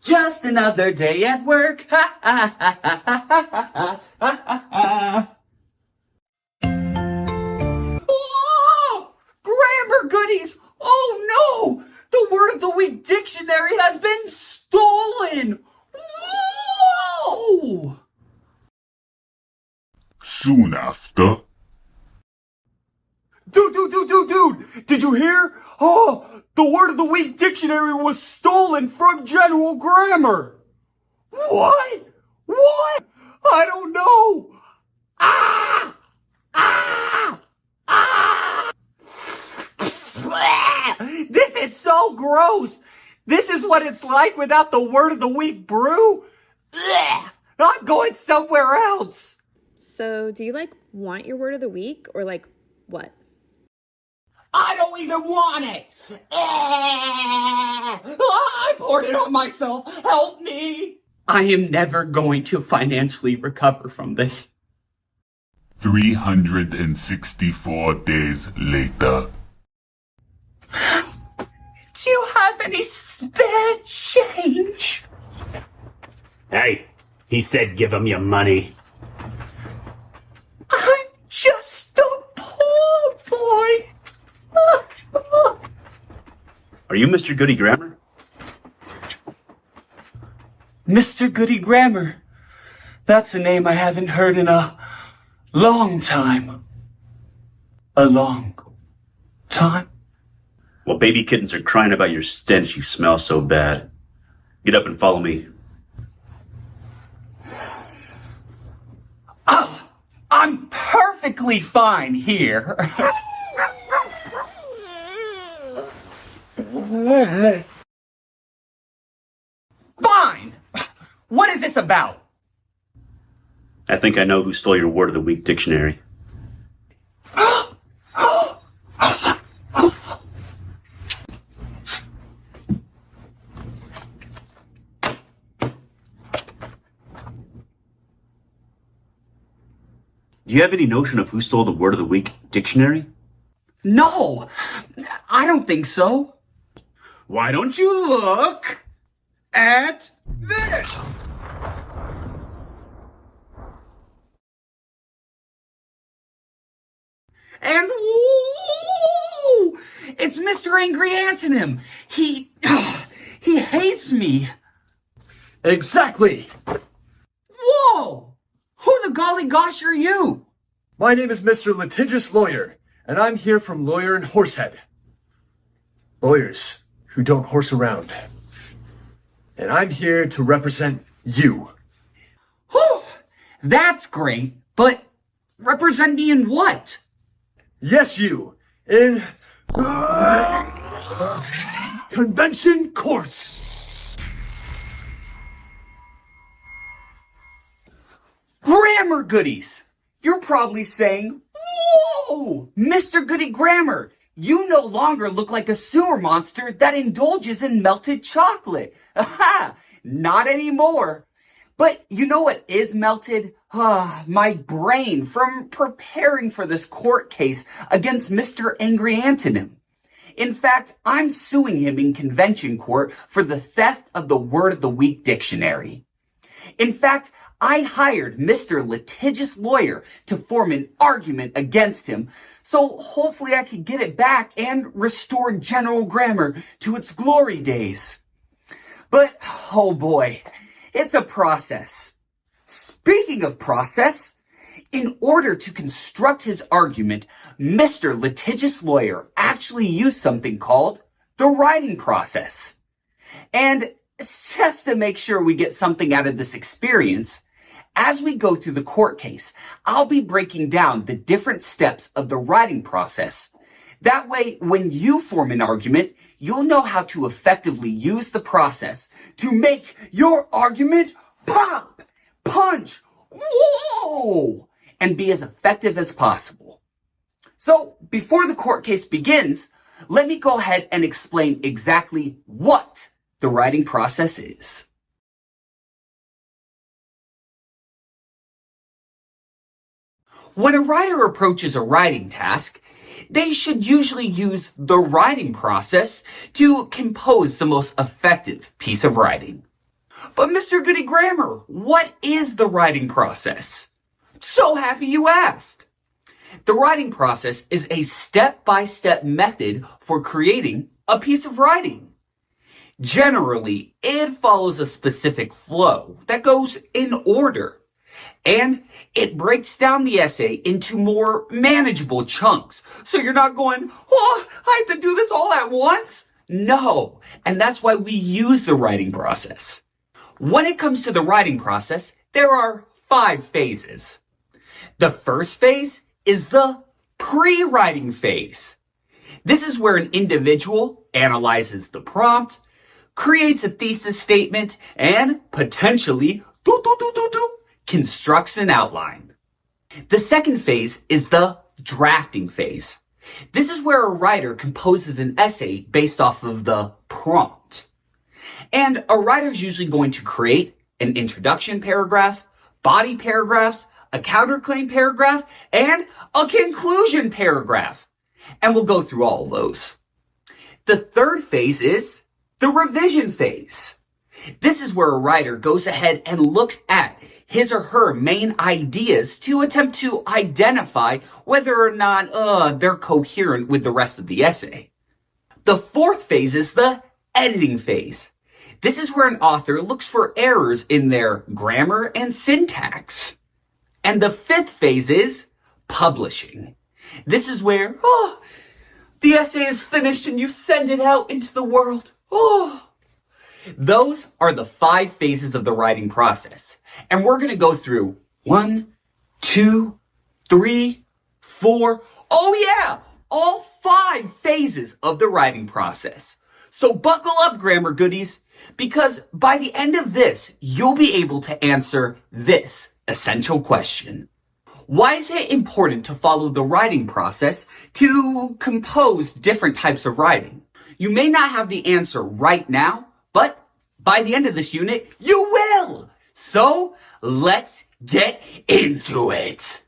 Just another day at work. Ha ha ha ha ha ha ha ha. Oh, grammar goodies! Oh no! The word of the week dictionary has been stolen! Whoa! Soon after. Dude! Did you hear? Oh, the word of the week dictionary was stolen from General Grammar. What? I don't know. This is so gross. This is what it's like without the word of the week brew. I'm going somewhere else. So, do you want your word of the week or what? I don't even want it! I poured it on myself! Help me! I am never going to financially recover from this. 364 days later. Do you have any spare change? Hey, he said give him your money. I'm just a poor boy. Are you Mr. Goodie Grammar? Mr. Goodie Grammar. That's a name I haven't heard in a long time. A long time? Well, baby kittens are crying about your stench. You smell so bad. Get up and follow me. Oh, I'm perfectly fine here. Fine! What is this about? I think I know who stole your word of the week dictionary. Do you have any notion of who stole the word of the week dictionary? No, I don't think so. Why don't you look at this? And woo! It's Mr. Angry Antonym. He hates me. Exactly. Whoa! Who the golly gosh are you? My name is Mr. Litigious Lawyer, and I'm here from Lawyer and Horsehead. Lawyers who don't horse around. And I'm here to represent you. Whew, that's great, but represent me in what? Yes, you. In convention court. Grammar goodies! You're probably saying, whoa! Mr. Goodie Grammar, you no longer look like a sewer monster that indulges in melted chocolate. Aha! Not anymore. But you know what is melted? My brain from preparing for this court case against Mr. Angry Antonym. In fact, I'm suing him in convention court for the theft of the Word of the Week dictionary. In fact, I hired Mr. Litigious Lawyer to form an argument against him, so hopefully I can get it back and restore General Grammar to its glory days. But, oh boy, it's a process. Speaking of process, in order to construct his argument, Mr. Litigious Lawyer actually used something called the writing process. And just to make sure we get something out of this experience, as we go through the court case, I'll be breaking down the different steps of the writing process. That way, when you form an argument, you'll know how to effectively use the process to make your argument pop, punch, whoa, and be as effective as possible. So, before the court case begins, let me go ahead and explain exactly what the writing process is. When a writer approaches a writing task, they should usually use the writing process to compose the most effective piece of writing. But Mr. Goodie Grammar, what is the writing process? So happy you asked. The writing process is a step-by-step method for creating a piece of writing. Generally, it follows a specific flow that goes in order, and it breaks down the essay into more manageable chunks. So you're not going, oh, I have to do this all at once? No, and that's why we use the writing process. When it comes to the writing process, there are 5 phases. The first phase is the pre-writing phase. This is where an individual analyzes the prompt, creates a thesis statement, and potentially constructs an outline. The second phase is the drafting phase. This is where a writer composes an essay based off of the prompt. And a writer is usually going to create an introduction paragraph, body paragraphs, a counterclaim paragraph, and a conclusion paragraph. And we'll go through all of those. The third phase is the revision phase. This is where a writer goes ahead and looks at his or her main ideas to attempt to identify whether or not they're coherent with the rest of the essay. The fourth phase is the editing phase. This is where an author looks for errors in their grammar and syntax. And the fifth phase is publishing. This is where, the essay is finished and you send it out into the world. Those are the 5 phases of the writing process. And we're going to go through 1, 2, 3, 4. Oh yeah, all 5 phases of the writing process. So buckle up, grammar goodies, because by the end of this, you'll be able to answer this essential question. Why is it important to follow the writing process to compose different types of writing? You may not have the answer right now, but by the end of this unit, you will! So, let's get into it!